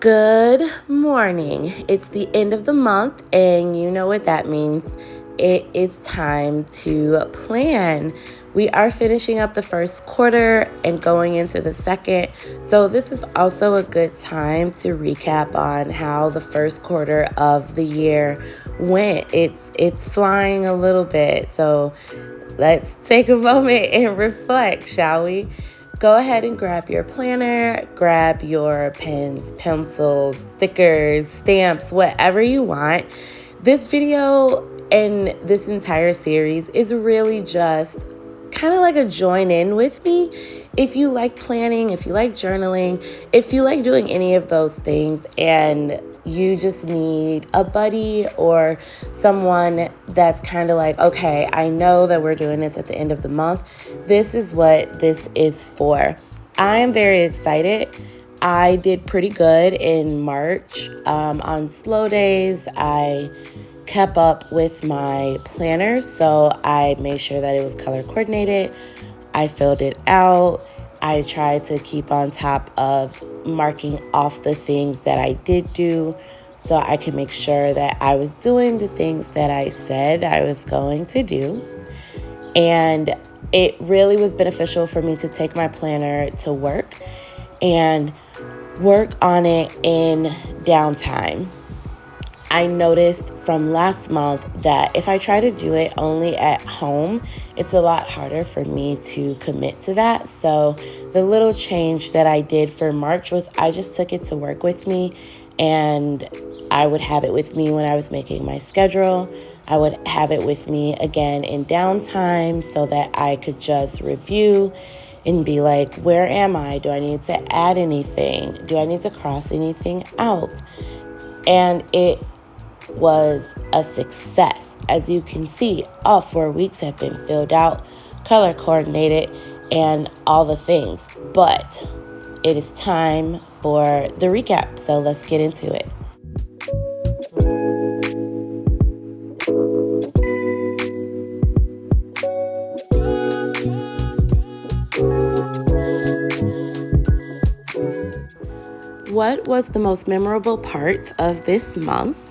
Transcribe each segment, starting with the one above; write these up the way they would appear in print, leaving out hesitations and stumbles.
Good morning. It's the end of the month, and you know what that means. It is time to plan. We are finishing up the first quarter and going into the second. So this is also a good time to recap on how the first quarter of the year went. It's flying a little bit. So let's take a moment and reflect, shall we? Go ahead and grab your planner, grab your pens, pencils, stickers, stamps, whatever you want. This video and this entire series is really just kind of like a join in with me. If you like planning, if you like journaling, if you like doing any of those things and you just need a buddy or someone that's kind of like, okay, I know that we're doing this at the end of the month. This is what this is for. I am very excited. I did pretty good in March. On slow days, I kept up with my planner, so I made sure that it was color coordinated. I filled it out. I tried to keep on top of marking off the things that I did do so I could make sure that I was doing the things that I said I was going to do. And it really was beneficial for me to take my planner to work and work on it in downtime. I noticed from last month that if I try to do it only at home, it's a lot harder for me to commit to that. So the little change that I did for March was I just took it to work with me, and I would have it with me when I was making my schedule. I would have it with me again in downtime so that I could just review and be like, where am I? Do I need to add anything? Do I need to cross anything out? And it was a success. As you can see, all 4 weeks have been filled out, color coordinated, and all the things. But it is time for the recap, so let's get into it. What was the most memorable part of this month?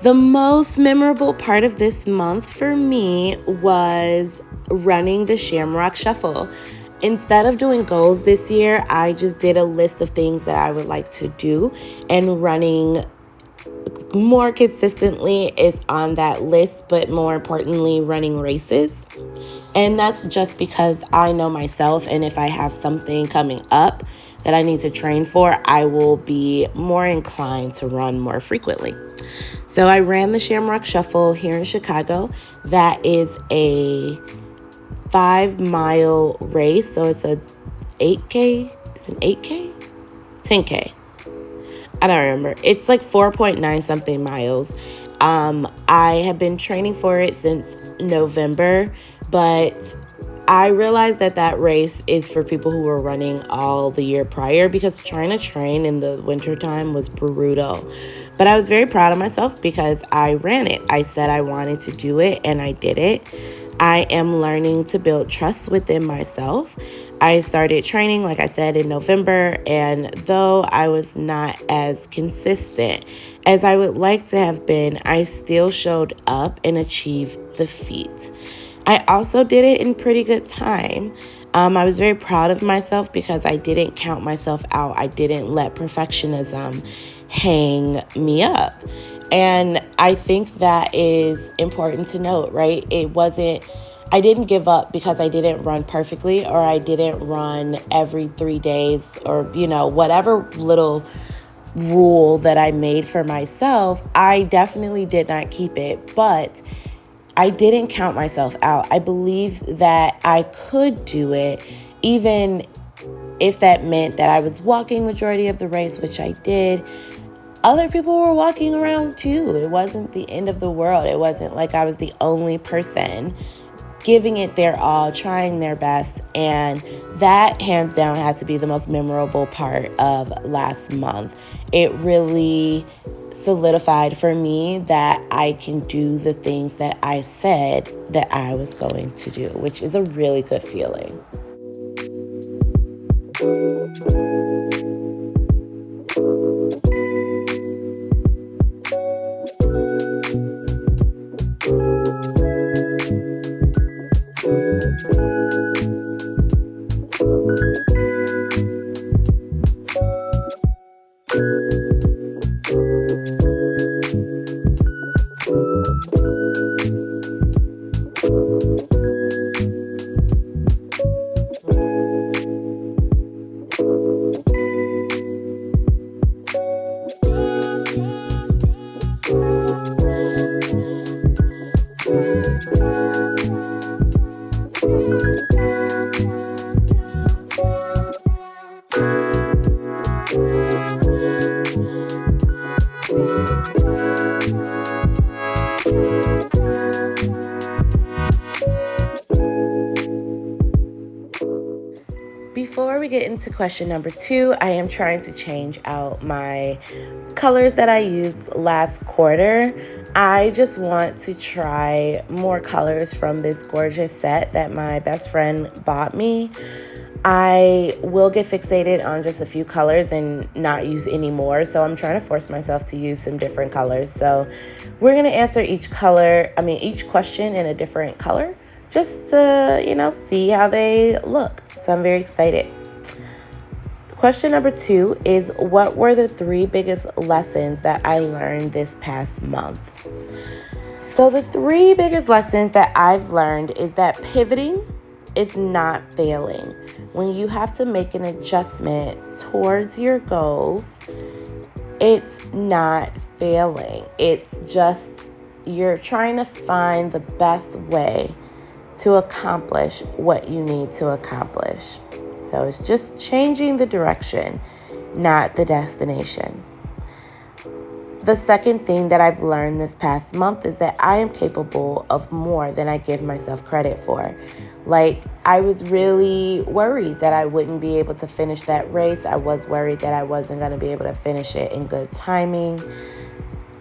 The most memorable part of this month for me was running the Shamrock Shuffle. Instead of doing goals this year, I just did a list of things that I would like to do, and running more consistently is on that list, but more importantly, running races. And that's just because I know myself, and if I have something coming up that I need to train for, I will be more inclined to run more frequently. So I ran the Shamrock Shuffle here in Chicago. That is a 5-mile race. So it's a 8K. It's an 8K? 10K. I don't remember. It's like 4.9 something miles. I have been training for it since November, but I realized that race is for people who were running all the year prior, because trying to train in the wintertime was brutal. But I was very proud of myself because I ran it. I said I wanted to do it, and I did it. I am learning to build trust within myself. I started training, like I said, in November, and though I was not as consistent as I would like to have been, I still showed up and achieved the feat. I also did it in pretty good time. I was very proud of myself because I didn't count myself out. I didn't let perfectionism hang me up. And I think that is important to note, right? I didn't give up because I didn't run perfectly, or I didn't run every 3 days, or, whatever little rule that I made for myself. I definitely did not keep it, but I didn't count myself out. I believed that I could do it, even if that meant that I was walking majority of the race, which I did. Other people were walking around too. It wasn't the end of the world. It wasn't like I was the only person giving it their all, trying their best. And that, hands down, had to be the most memorable part of last month. It really solidified for me that I can do the things that I said that I was going to do, which is a really good feeling. Before we get into question number 2, I am trying to change out my colors that I used last quarter. I just want to try more colors from this gorgeous set that my best friend bought me. I will get fixated on just a few colors and not use any more, so I'm trying to force myself to use some different colors. So we're going to answer each question in a different color, just to, see how they look. So I'm very excited. Question number 2 is, what were the 3 biggest lessons that I learned this past month? So the 3 biggest lessons that I've learned is that pivoting is not failing. When you have to make an adjustment towards your goals, it's not failing. It's just you're trying to find the best way to accomplish what you need to accomplish. So it's just changing the direction, not the destination. The second thing that I've learned this past month is that I am capable of more than I give myself credit for. Like, I was really worried that I wouldn't be able to finish that race. I was worried that I wasn't going to be able to finish it in good timing.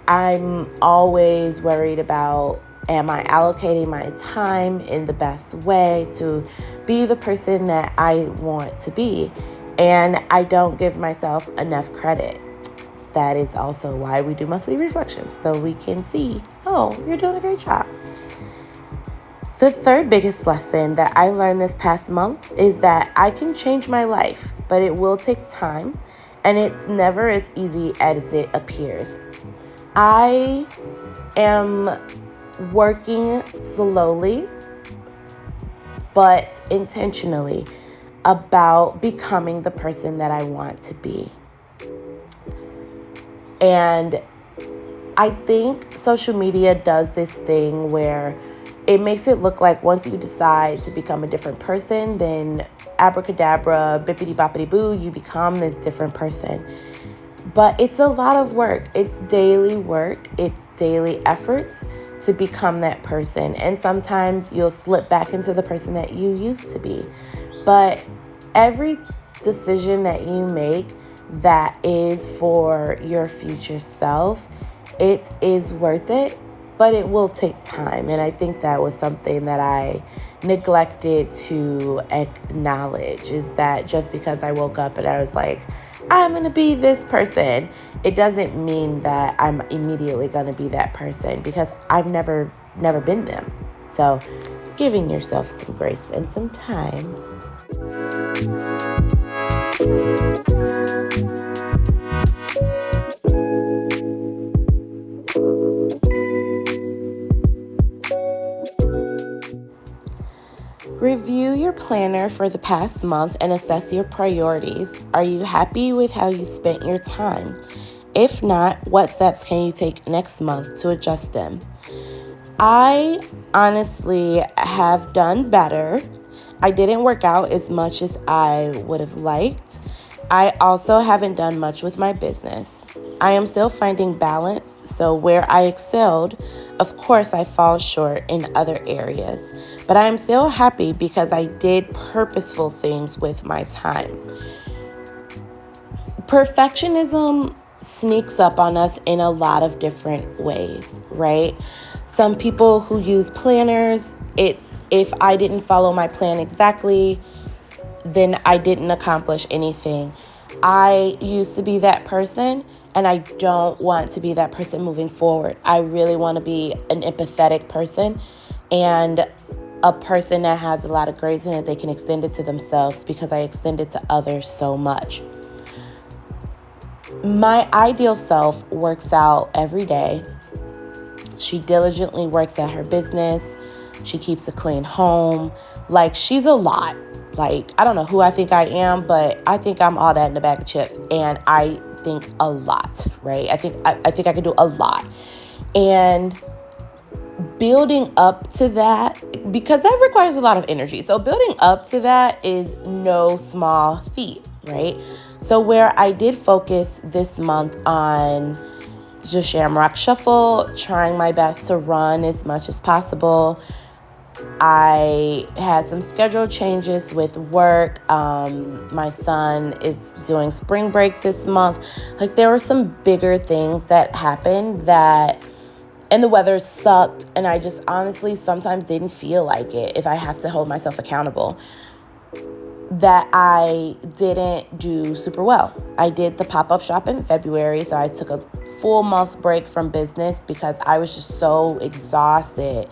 I'm always worried about, am I allocating my time in the best way to be the person that I want to be? And I don't give myself enough credit. That is also why we do monthly reflections, so we can see, oh, you're doing a great job. The third biggest lesson that I learned this past month is that I can change my life, but it will take time, and it's never as easy as it appears. I am working slowly, but intentionally about becoming the person that I want to be. And I think social media does this thing where it makes it look like once you decide to become a different person, then abracadabra, bippity boppity boo, you become this different person. But it's a lot of work. It's daily work. It's daily efforts to become that person. And sometimes you'll slip back into the person that you used to be. But every decision that you make that is for your future self, it is worth it, but it will take time. And I think that was something that I neglected to acknowledge, is that just because I woke up and I was like, I'm going to be this person, it doesn't mean that I'm immediately going to be that person, because I've never been them. So giving yourself some grace and some time. Review your planner for the past month and assess your priorities. Are you happy with how you spent your time? If not, what steps can you take next month to adjust them? I honestly have done better. I didn't work out as much as I would have liked. I also haven't done much with my business. I am still finding balance, so where I excelled, of course I fall short in other areas. But I am still happy because I did purposeful things with my time. Perfectionism sneaks up on us in a lot of different ways, right? Some people who use planners, it's if I didn't follow my plan exactly, then I didn't accomplish anything. I used to be that person, and I don't want to be that person moving forward. I really want to be an empathetic person and a person that has a lot of grace in it. They can extend it to themselves because I extend it to others so much. My ideal self works out every day. She diligently works at her business. She keeps a clean home. Like, she's a lot. Like, I don't know who I think I am, but I think I'm all that in a bag of chips. And I think a lot, right? I think I can do a lot. And building up to that, because that requires a lot of energy. So building up to that is no small feat, right? So where I did focus this month on just Shamrock Shuffle, trying my best to run as much as possible. I had some schedule changes with work. My son is doing spring break this month. Like, there were some bigger things that happened and the weather sucked, and I just honestly sometimes didn't feel like it if I have to hold myself accountable, that I didn't do super well. I did the pop-up shop in February, so I took a full month break from business because I was just so exhausted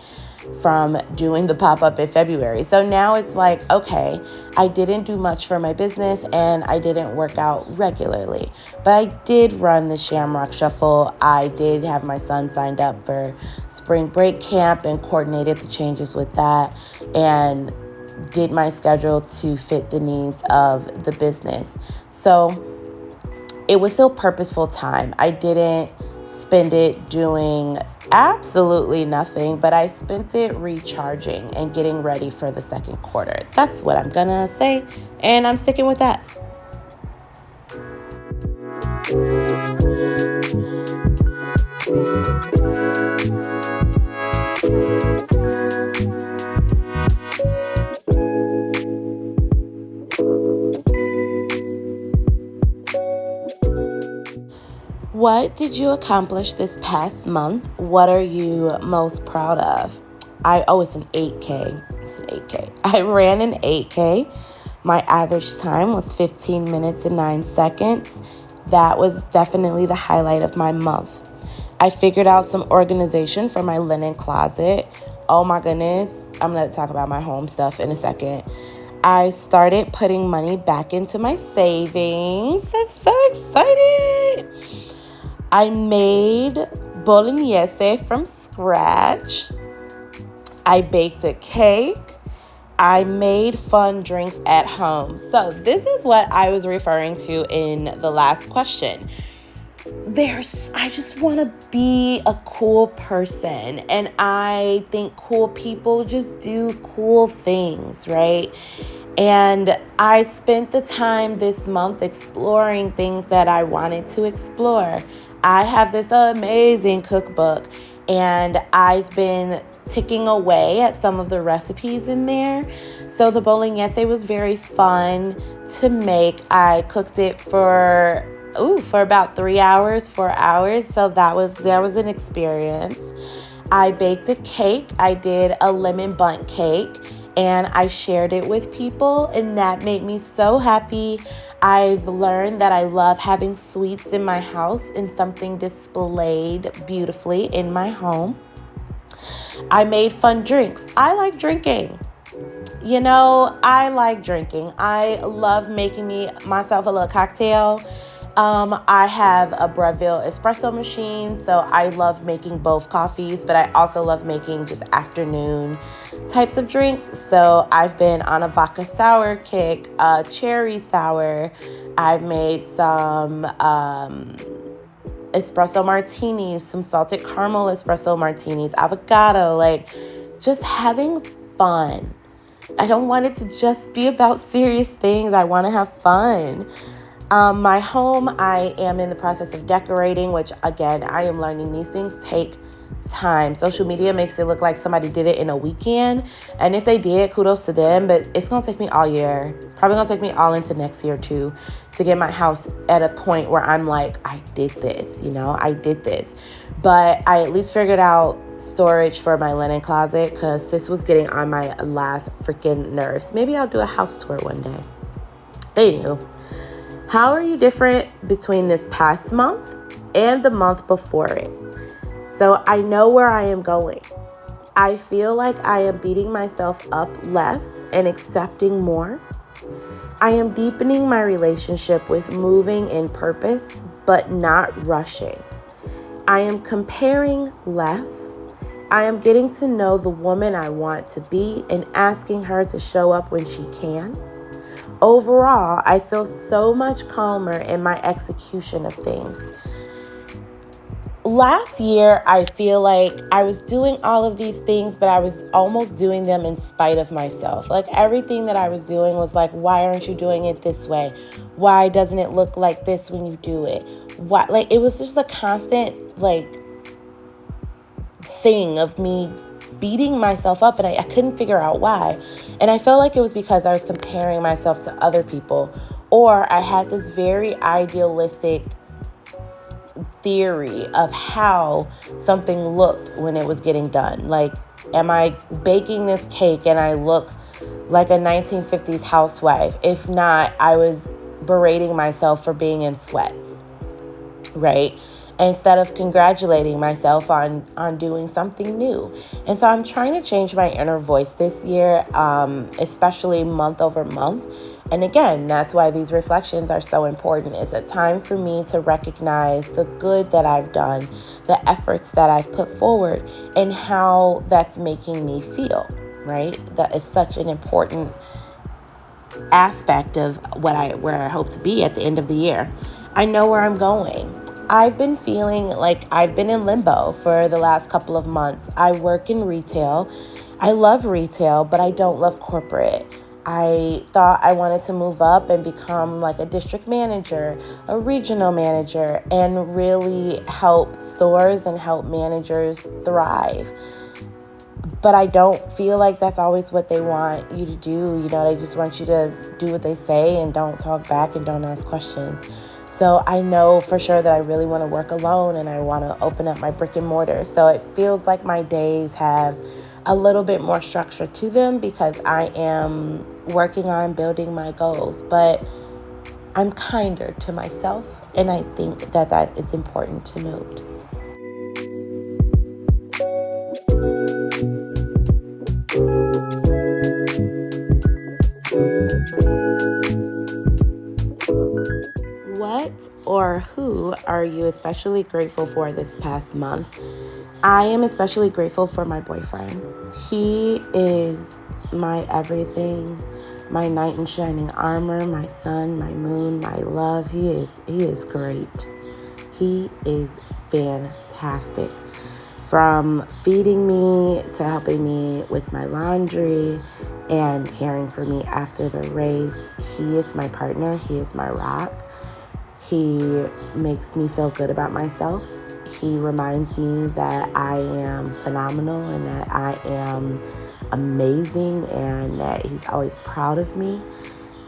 from doing the pop-up in February. So now it's like, okay, I didn't do much for my business and I didn't work out regularly, but I did run the Shamrock Shuffle. I did have my son signed up for spring break camp and coordinated the changes with that, and did my schedule to fit the needs of the business. So it was still purposeful time. I didn't spend it doing absolutely nothing, but I spent it recharging and getting ready for the second quarter. That's what I'm gonna say, and I'm sticking with that. What did you accomplish this past month? What are you most proud of? It's an 8K. It's an 8K. I ran an 8K. My average time was 15 minutes and 9 seconds. That was definitely the highlight of my month. I figured out some organization for my linen closet. Oh my goodness. I'm going to talk about my home stuff in a second. I started putting money back into my savings. I'm so excited. I made bolognese from scratch. I baked a cake. I made fun drinks at home. So this is what I was referring to in the last question. I just want to be a cool person, and I think cool people just do cool things, right? And I spent the time this month exploring things that I wanted to explore. I have this amazing cookbook, and I've been ticking away at some of the recipes in there. So the bolognese was very fun to make. I cooked it for about 3 hours, 4 hours. So that was an experience. I baked a cake. I did a lemon bundt cake, and I shared it with people, and that made me so happy. I've learned that I love having sweets in my house and something displayed beautifully in my home. I made fun drinks. I like drinking. I like drinking. I love making myself a little cocktail. I have a Breville espresso machine, so I love making both coffees, but I also love making just afternoon types of drinks. So I've been on a vodka sour kick, a cherry sour. I've made some espresso martinis, some salted caramel espresso martinis, avocado, like just having fun. I don't want it to just be about serious things. I want to have fun. My home, I am in the process of decorating, which again, I am learning these things take time. Social media makes it look like somebody did it in a weekend. And if they did, kudos to them, but it's going to take me all year. It's probably going to take me all into next year too, to get my house at a point where I'm like, I did this, I did this. But I at least figured out storage for my linen closet because sis was getting on my last freaking nerves. Maybe I'll do a house tour one day. Anywho. How are you different between this past month and the month before it? So I know where I am going. I feel like I am beating myself up less and accepting more. I am deepening my relationship with moving in purpose, but not rushing. I am comparing less. I am getting to know the woman I want to be and asking her to show up when she can. Overall, I feel so much calmer in my execution of things. Last year, I feel like I was doing all of these things, but I was almost doing them in spite of myself. Like everything that I was doing was like, why aren't you doing it this way? Why doesn't it look like this when you do it? Why? Like it was just a constant thing of me beating myself up, and I couldn't figure out why. And I felt like it was because I was comparing myself to other people, or I had this very idealistic theory of how something looked when it was getting done. Like, am I baking this cake and I look like a 1950s housewife? If not, I was berating myself for being in sweats, right? Instead of congratulating myself on doing something new. And so I'm trying to change my inner voice this year, especially month over month. And again, that's why these reflections are so important. It's a time for me to recognize the good that I've done, the efforts that I've put forward, and how that's making me feel, right? That is such an important aspect of where I hope to be at the end of the year. I know where I'm going. I've been feeling like I've been in limbo for the last couple of months. I work in retail. I love retail, but I don't love corporate. I thought I wanted to move up and become like a district manager, a regional manager, and really help stores and help managers thrive. But I don't feel like that's always what they want you to do. You know, they just want you to do what they say and don't talk back and don't ask questions. So I know for sure that I really want to work alone and I want to open up my brick and mortar. So it feels like my days have a little bit more structure to them because I am working on building my goals. But I'm kinder to myself, and I think that that is important to note. What or who are you especially grateful for this past month? I am especially grateful for my boyfriend. He is my everything, my knight in shining armor, my sun, my moon, my love. He is great. He is fantastic. From feeding me to helping me with my laundry and caring for me after the race. He is my partner. He is my rock. He makes me feel good about myself. He reminds me that I am phenomenal and that I am amazing and that he's always proud of me.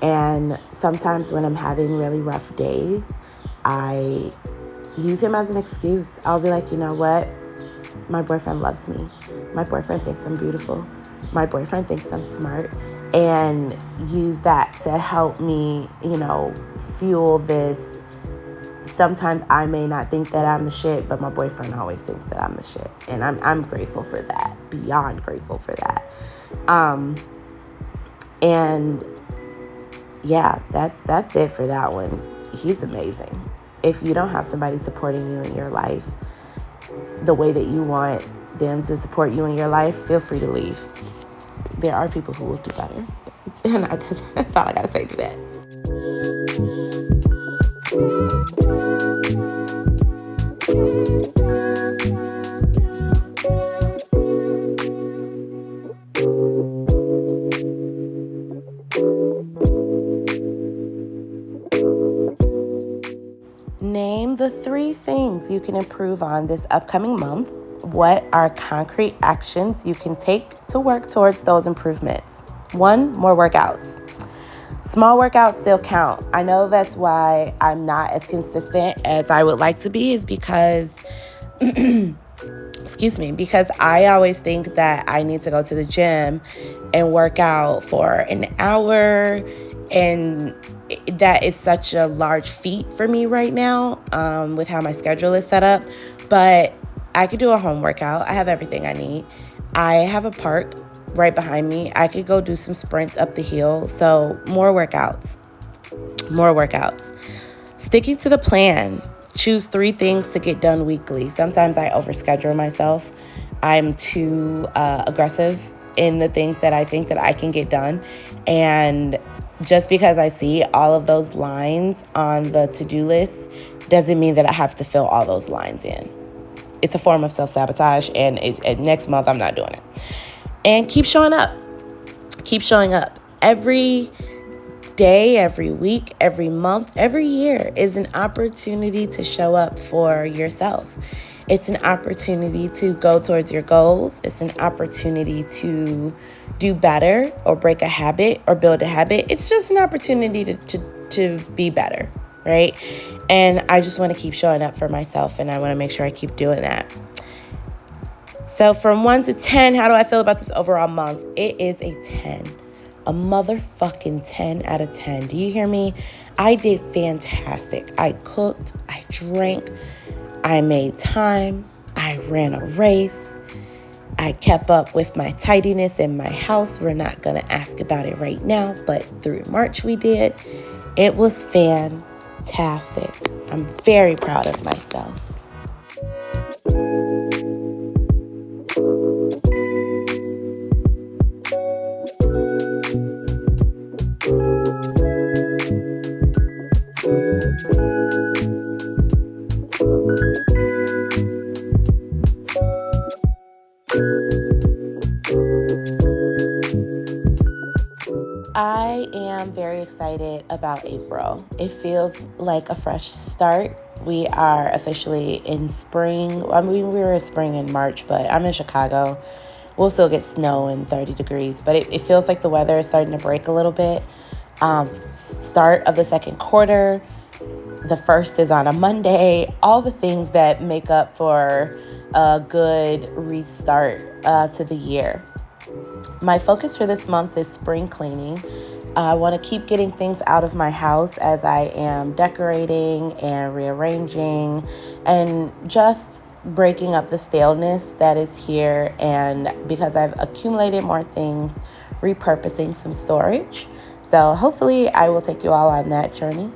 And sometimes when I'm having really rough days, I use him as an excuse. I'll be like, you know what? My boyfriend loves me. My boyfriend thinks I'm beautiful. My boyfriend thinks I'm smart. And use that to help me, fuel this. Sometimes I may not think that I'm the shit, but my boyfriend always thinks that I'm the shit. And I'm grateful for that, beyond grateful for that. And yeah, that's it for that one. He's amazing. If you don't have somebody supporting you in your life the way that you want them to support you in your life, feel free to leave. There are people who will do better. And that's all I got to say to that. Name the 3 things you can improve on this upcoming month. What are concrete actions you can take to work towards those improvements? 1, more workouts. Small workouts still count. I know that's why I'm not as consistent as I would like to be, is because, because I always think that I need to go to the gym and work out for an hour and that is such a large feat for me right now, with how my schedule is set up. But I could do a home workout. I have everything I need. I have a park right behind me. I could go do some sprints up the hill. So more workouts. Sticking to the plan. Choose 3 things to get done weekly. Sometimes I overschedule myself. I'm too aggressive in the things that I think that I can get done. And just because I see all of those lines on the to-do list doesn't mean that I have to fill all those lines in. It's a form of self-sabotage, and next month I'm not doing it. And keep showing up. Every day, every week, every month, every year is an opportunity to show up for yourself. It's an opportunity to go towards your goals. It's an opportunity to do better or break a habit or build a habit. It's just an opportunity to be better, right? And I just want to keep showing up for myself, and I want to make sure I keep doing that. So from 1 to 10, how do I feel about this overall month? It is a 10. A motherfucking 10 out of 10. Do you hear me? I did fantastic. I cooked, I drank, I made time, I ran a race, I kept up with my tidiness in my house. We're not going to ask about it right now, but through March we did. It was fantastic. I'm very proud of myself. I am very excited about April. It feels like a fresh start. We are officially in spring. I mean, we were in spring in March, but I'm in Chicago. We'll still get snow and 30 degrees, but it feels like the weather is starting to break a little bit. Start of the second quarter. The first is on a Monday. All the things that make up for a good restart to the year. My focus for this month is spring cleaning. I want to keep getting things out of my house as I am decorating and rearranging and just breaking up the staleness that is here. And because I've accumulated more things, repurposing some storage. So hopefully I will take you all on that journey.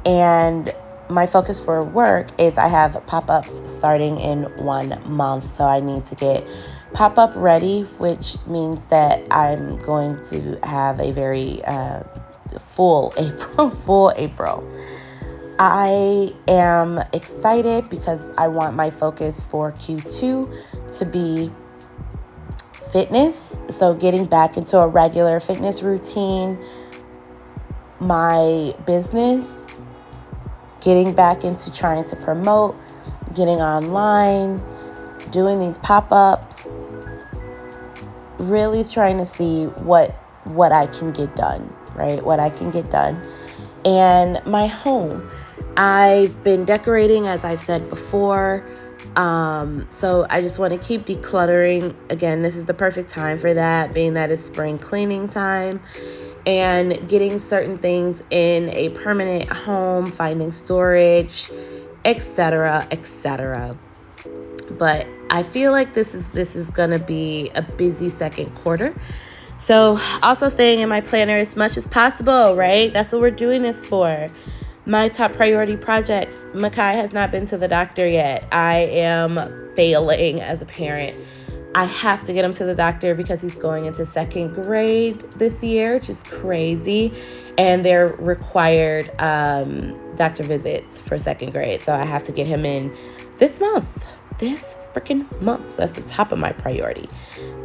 And my focus for work is I have pop-ups starting in 1 month. So I need to get pop-up ready, which means that I'm going to have a very full April. I am excited because I want my focus for Q2 to be fitness. So getting back into a regular fitness routine, my business, getting back into trying to promote, getting online, doing these pop-ups, really trying to see what I can get done, right? What I can get done. And my home, I've been decorating, as I've said before. So I just want to keep decluttering. Again, this is the perfect time for that, being that it's spring cleaning time. And getting certain things in a permanent home, finding storage, etc., etc. But I feel like this is going to be a busy second quarter. So also staying in my planner as much as possible, right? That's what we're doing this for. My top priority projects. Makai has not been to the doctor yet. I am failing as a parent. I have to get him to the doctor because he's going into second grade this year, which is crazy. And they're required doctor visits for second grade. So I have to get him in this freaking month. So that's the top of my priority.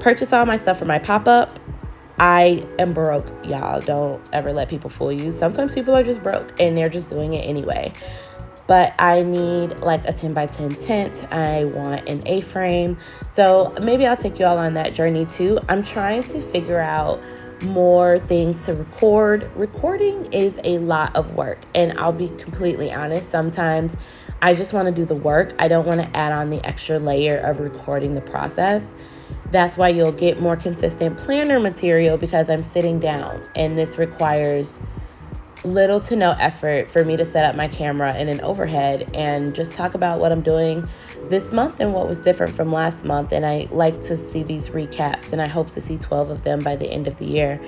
Purchase all my stuff for my pop-up. I am broke, y'all. Don't ever let people fool you. Sometimes people are just broke and they're just doing it anyway. But I need like a 10 by 10 tent. I want an A-frame. So maybe I'll take you all on that journey too. I'm trying to figure out more things to record. Recording is a lot of work. And I'll be completely honest, sometimes I just want to do the work. I don't want to add on the extra layer of recording the process. That's why you'll get more consistent planner material because I'm sitting down, and this requires little to no effort for me to set up my camera in an overhead and just talk about what I'm doing this month and what was different from last month. And I like to see these recaps, and I hope to see 12 of them by the end of the year.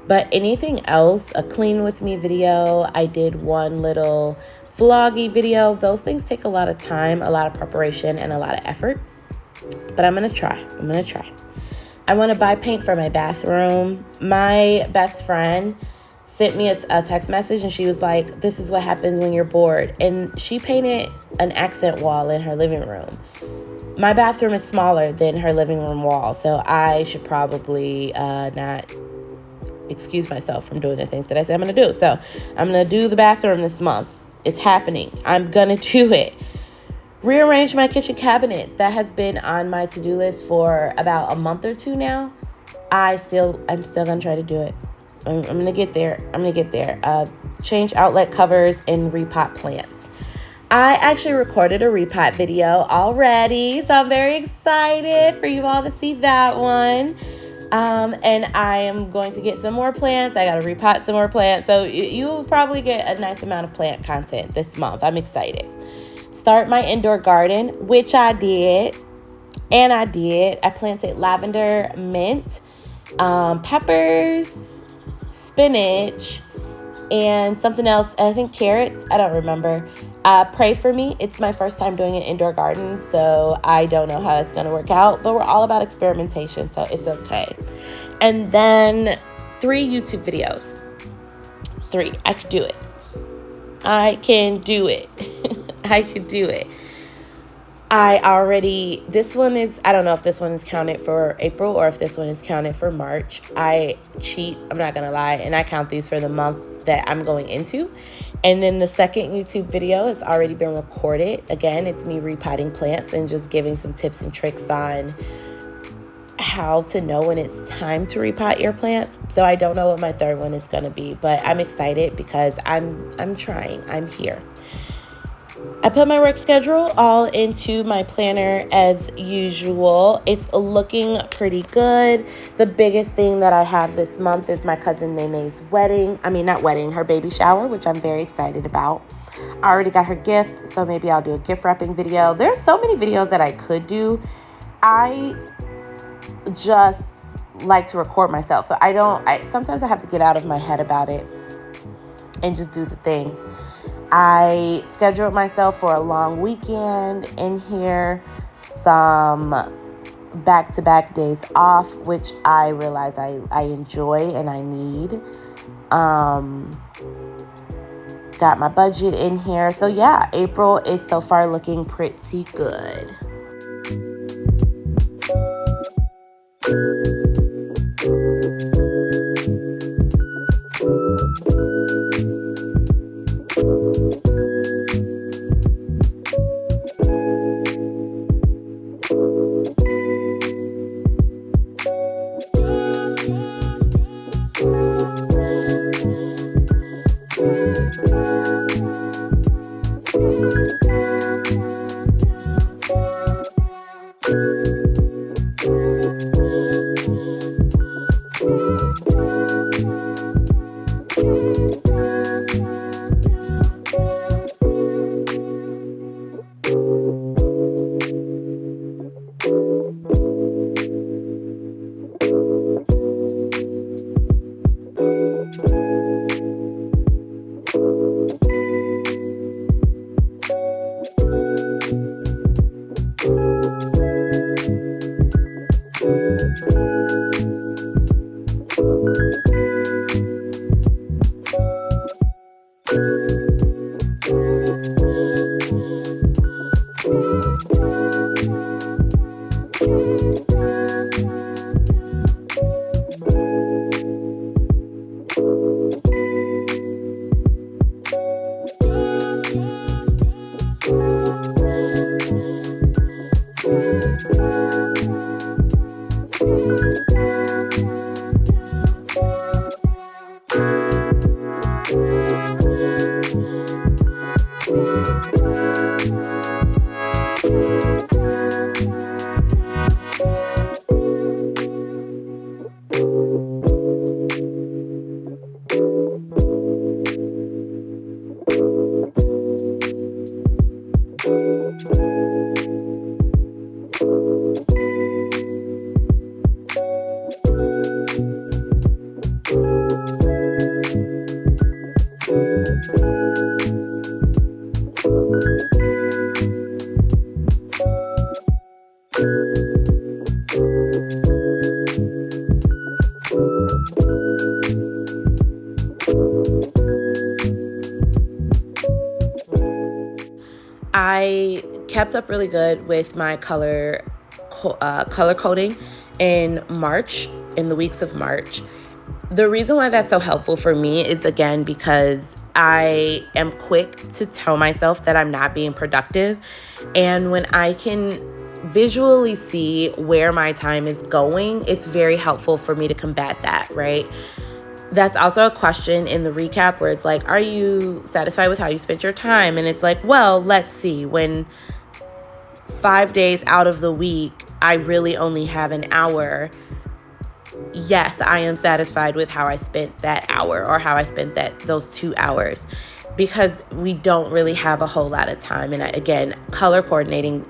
But anything else, a clean with me video, I did one little vloggy video. Those things take a lot of time, a lot of preparation, and a lot of effort. But I'm going to try. I want to buy paint for my bathroom. My best friend sent me a text message, and she was like, this is what happens when you're bored. And she painted an accent wall in her living room. My bathroom is smaller than her living room wall, so I should probably not excuse myself from doing the things that I said I'm going to do. So I'm going to do the bathroom this month. It's happening. I'm going to do it. Rearrange my kitchen cabinets. That has been on my to-do list for about a month or two now. I'm still going to try to do it. I'm going to get there. Change outlet covers and repot plants. I actually recorded a repot video already, so I'm very excited for you all to see that one. And I am going to get some more plants. I got to repot some more plants. So you'll probably get a nice amount of plant content this month. I'm excited. Start my indoor garden, which I did. I planted lavender, mint, peppers, spinach, and something else. I think carrots. I don't remember. Pray for me. It's my first time doing an indoor garden, so I don't know how it's going to work out, but we're all about experimentation, so it's okay. And then 3 YouTube videos. 3. I could do it. I can do it. This one is, I don't know if this one is counted for April or if this one is counted for March. I cheat, I'm not going to lie, and I count these for the month that I'm going into. And then the second YouTube video has already been recorded. Again, it's me repotting plants and just giving some tips and tricks on how to know when it's time to repot your plants. So I don't know what my third one is going to be, but I'm excited because I'm trying. I'm here. I put my work schedule all into my planner as usual. It's looking pretty good. The biggest thing that I have this month is my cousin Nene's her baby shower, which I'm very excited about. I already got her gift, so maybe I'll do a gift wrapping video. There's so many videos that I could do. I just like to record myself, so sometimes I have to get out of my head about it and just do the thing. I scheduled myself for a long weekend in here, some back-to-back days off, which I realize I enjoy and I need. Got my budget in here. So yeah, April is so far looking pretty good. I kept up really good with my color coding in March, in the weeks of March. The reason why that's so helpful for me is, again, because I am quick to tell myself that I'm not being productive. And when I can visually see where my time is going, it's very helpful for me to combat that, right? That's also a question in the recap where it's like, are you satisfied with how you spent your time? And it's like, well, let's see. When 5 days out of the week, I really only have an hour. Yes, I am satisfied with how I spent that hour or how I spent those 2 hours, because we don't really have a whole lot of time. And again, color coding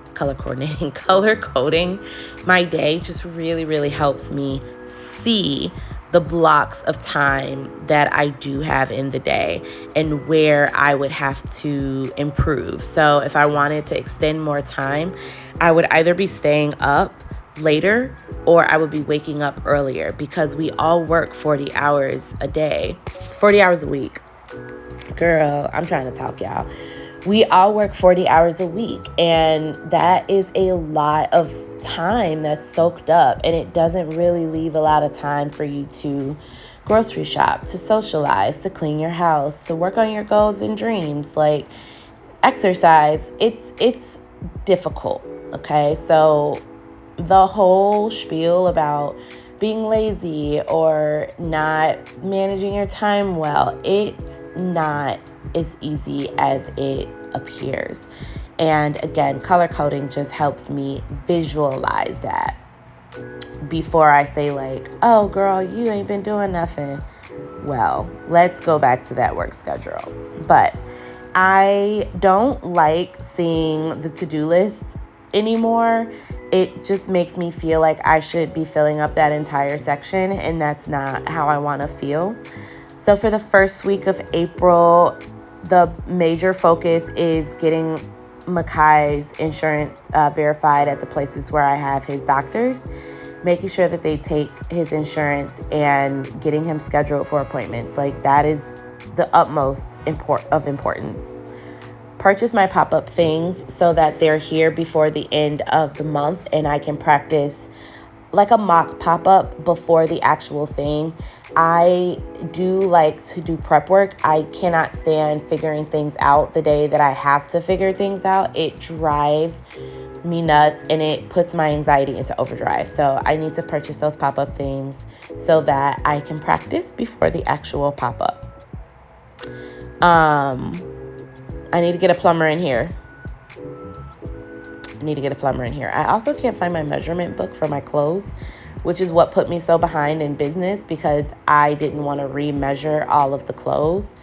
my day just really, really helps me see the blocks of time that I do have in the day and where I would have to improve. So if I wanted to extend more time, I would either be staying up later or I would be waking up earlier, because we all work 40 hours a day, 40 hours a week. Girl, I'm trying to talk, y'all. We all work 40 hours a week, and that is a lot of time that's soaked up, and it doesn't really leave a lot of time for you to grocery shop, to socialize, to clean your house, to work on your goals and dreams, like exercise. It's difficult, okay? So the whole spiel about being lazy or not managing your time well, it's not as easy as it appears. And again, color coding just helps me visualize that before I say like, oh girl, you ain't been doing nothing. Well, let's go back to that work schedule. But I don't like seeing the to-do list anymore. It just makes me feel like I should be filling up that entire section, and that's not how I want to feel. So for the first week of April, the major focus is getting Makai's insurance verified at the places where I have his doctors, making sure that they take his insurance and getting him scheduled for appointments. Like, that is the utmost of importance. Purchase my pop-up things so that they're here before the end of the month and I can practice like a mock pop-up before the actual thing. I do like to do prep work. I cannot stand figuring things out the day that I have to figure things out. It drives me nuts and it puts my anxiety into overdrive. So I need to purchase those pop-up things so that I can practice before the actual pop-up. I need to get a plumber in here. I also can't find my measurement book for my clothes, which is what put me so behind in business, because I didn't want to remeasure all of the clothes.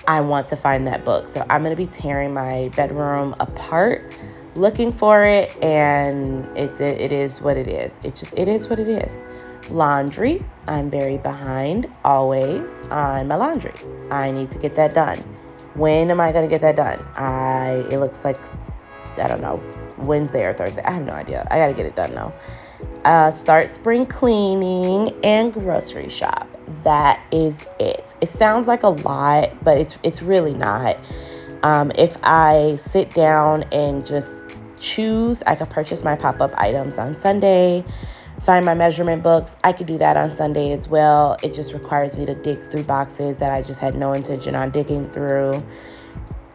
I want to find that book. So I'm going to be tearing my bedroom apart, looking for it, and it is what it is. It is what it is. Laundry. I'm very behind always on my laundry. I need to get that done. When am I going to get that done? It looks like, I don't know, Wednesday or Thursday. I have no idea. I got to get it done though. Start spring cleaning and grocery shop. That is it. It sounds like a lot, but it's really not. If I sit down and just choose, I could purchase my pop-up items on Sunday, find my measurement books. I could do that on Sunday as well. It just requires me to dig through boxes that I just had no intention on digging through.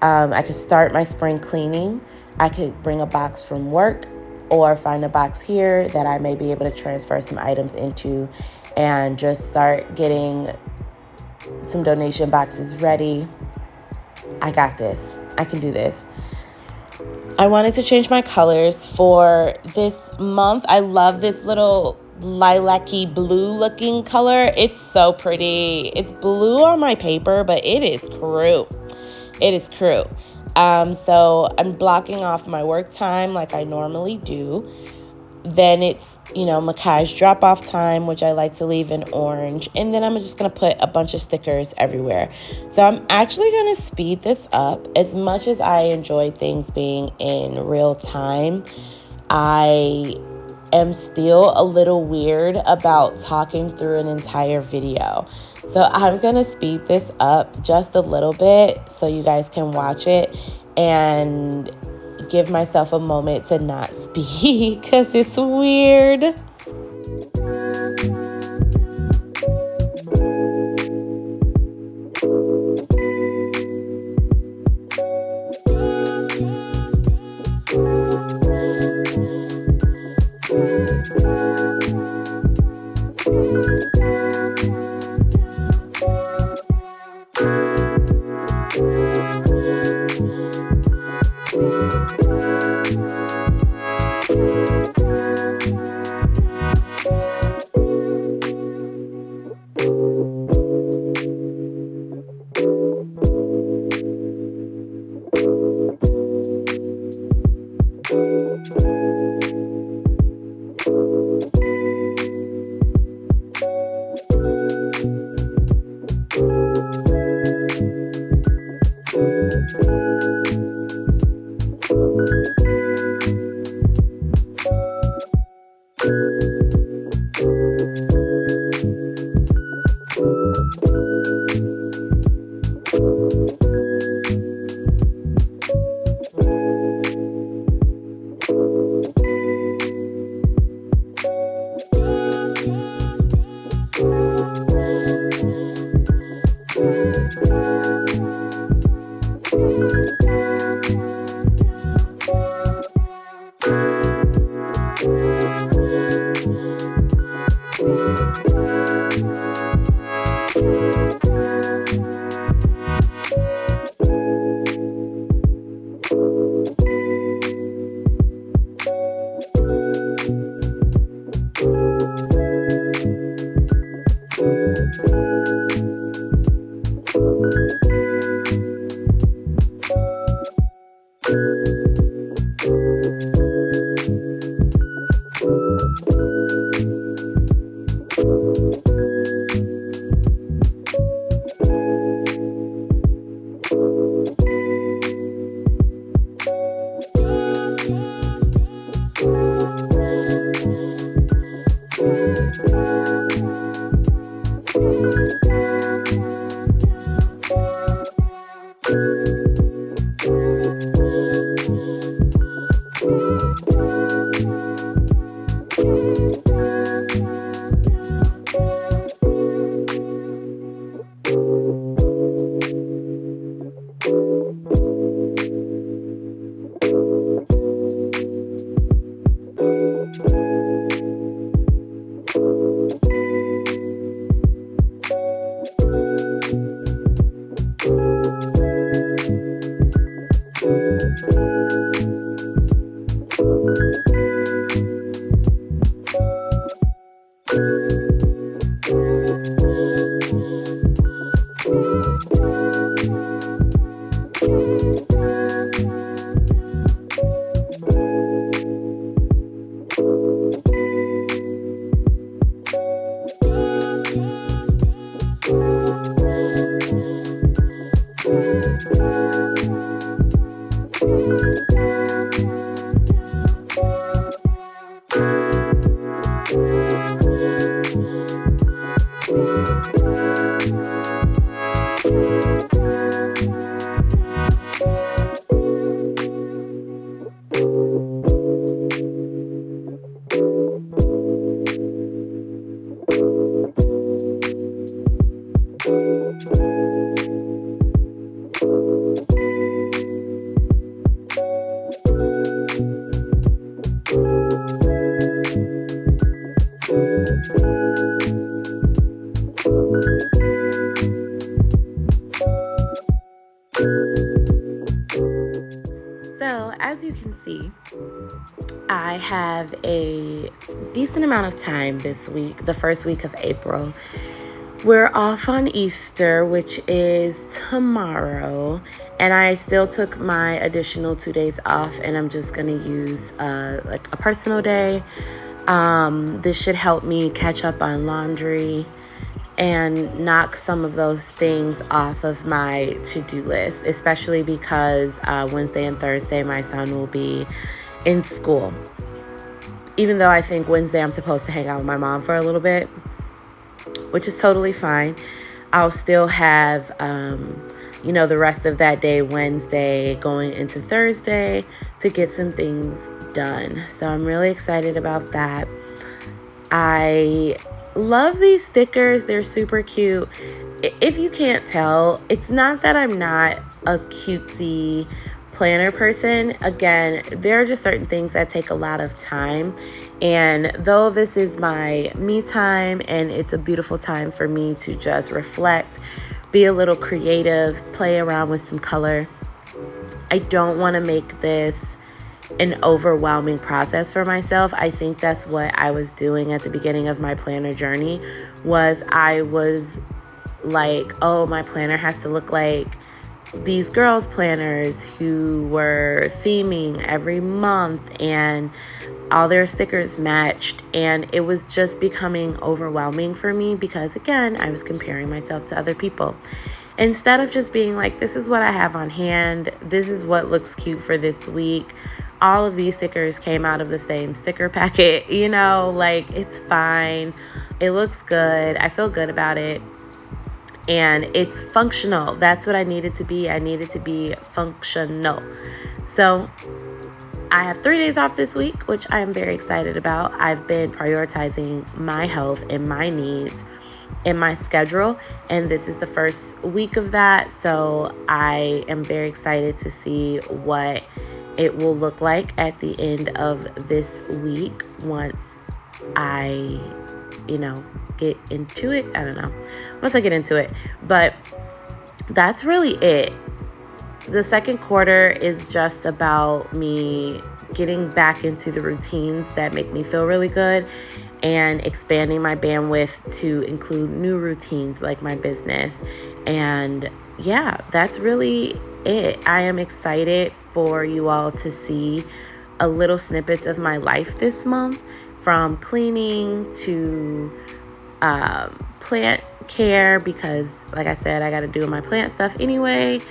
I could start my spring cleaning. I could bring a box from work or find a box here that I may be able to transfer some items into and just start getting some donation boxes ready. I got this. I can do this. I wanted to change my colors for this month. I love this little lilac-y blue looking color. It's so pretty. It's blue on my paper, but it is crew. It is crew. So I'm blocking off my work time like I normally do. Then it's, Makai's drop-off time, which I like to leave in orange. And then I'm just going to put a bunch of stickers everywhere. So I'm actually going to speed this up. As much as I enjoy things being in real time, I am still a little weird about talking through an entire video. So I'm going to speed this up just a little bit so you guys can watch it and give myself a moment to not speak because it's weird. So, as you can see, I have a decent amount of time this week, the first week of April, We're off on Easter, which is tomorrow, and I still took my additional 2 days off, and I'm just gonna use like a personal day. This should help me catch up on laundry and knock some of those things off of my to-do list, especially because Wednesday and Thursday my son will be in school. Even though I think Wednesday I'm supposed to hang out with my mom for a little bit, which is totally fine. I'll still have, the rest of that day, Wednesday, going into Thursday, to get some things done. So I'm really excited about that. I love these stickers. They're super cute. If you can't tell, it's not that I'm not a cutesy planner person. Again, there are just certain things that take a lot of time. And though this is my me time and it's a beautiful time for me to just reflect, be a little creative, play around with some color, I don't want to make this an overwhelming process for myself. I think that's what I was doing at the beginning of my planner journey. I was like, oh, my planner has to look like these girls' planners who were theming every month and all their stickers matched, and it was just becoming overwhelming for me because, again, I was comparing myself to other people. Instead of just being like, this is what I have on hand, this is what looks cute for this week. All of these stickers came out of the same sticker packet, it's fine. It looks good. I feel good about it. And it's functional. That's what I needed to be. I needed to be functional. So I have 3 days off this week, which I am very excited about. I've been prioritizing my health and my needs in my schedule, and this is the first week of that. So I am very excited to see what it will look like at the end of this week once I get into it. I don't know. Once I get into it. But that's really it. The second quarter is just about me getting back into the routines that make me feel really good and expanding my bandwidth to include new routines like my business. And yeah, that's really it. I am excited for you all to see a little snippets of my life this month, from cleaning to plant care, because like I said, I got to do my plant stuff anyway,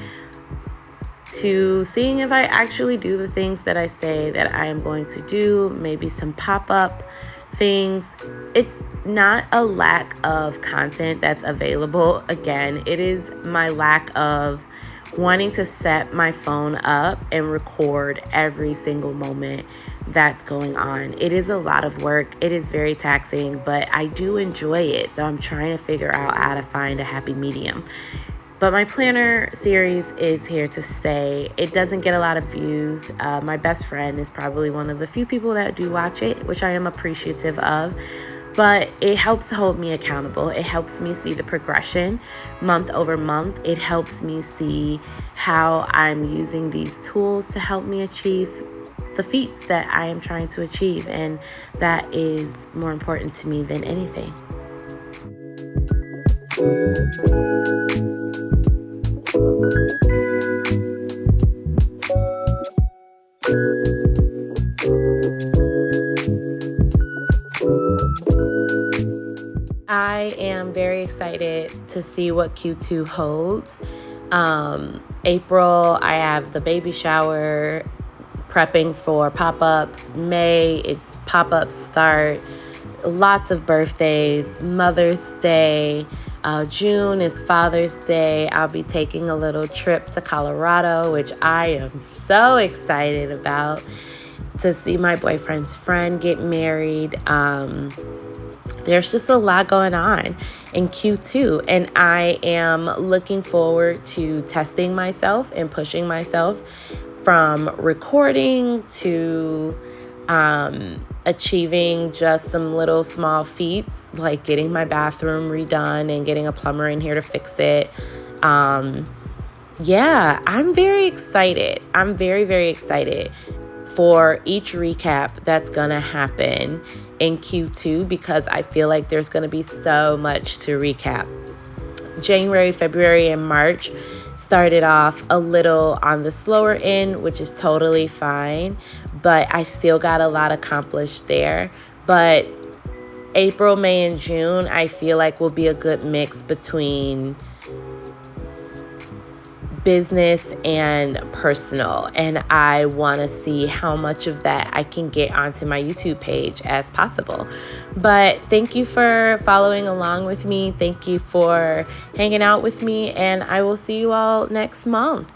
to seeing if I actually do the things that I say that I am going to do, maybe some pop-up things. It's not a lack of content that's available. Again, it is my lack of wanting to set my phone up and record every single moment that's going on. It is a lot of work. It is very taxing, but I do enjoy it. So I'm trying to figure out how to find a happy medium. But my planner series is here to stay. It doesn't get a lot of views. My best friend is probably one of the few people that do watch it, which I am appreciative of. But it helps hold me accountable. It helps me see the progression month over month. It helps me see how I'm using these tools to help me achieve the feats that I am trying to achieve. And that is more important to me than anything. I am very excited to see what Q2 holds. April, I have the baby shower, prepping for pop-ups. May, it's pop-up start. Lots of birthdays, Mother's Day. June is Father's Day. I'll be taking a little trip to Colorado, which I am so excited about, to see my boyfriend's friend get married. There's just a lot going on in Q2, and I am looking forward to testing myself and pushing myself, from recording to achieving just some little small feats, like getting my bathroom redone and getting a plumber in here to fix it. Yeah, I'm very excited. I'm very, very excited. for each recap that's going to happen in Q2, because I feel like there's going to be so much to recap. January, February, and March started off a little on the slower end, which is totally fine, but I still got a lot accomplished there. But April, May, and June, I feel like will be a good mix between business and personal, and I want to see how much of that I can get onto my YouTube page as possible. But thank you for following along with me. Thank you for hanging out with me, and I will see you all next month.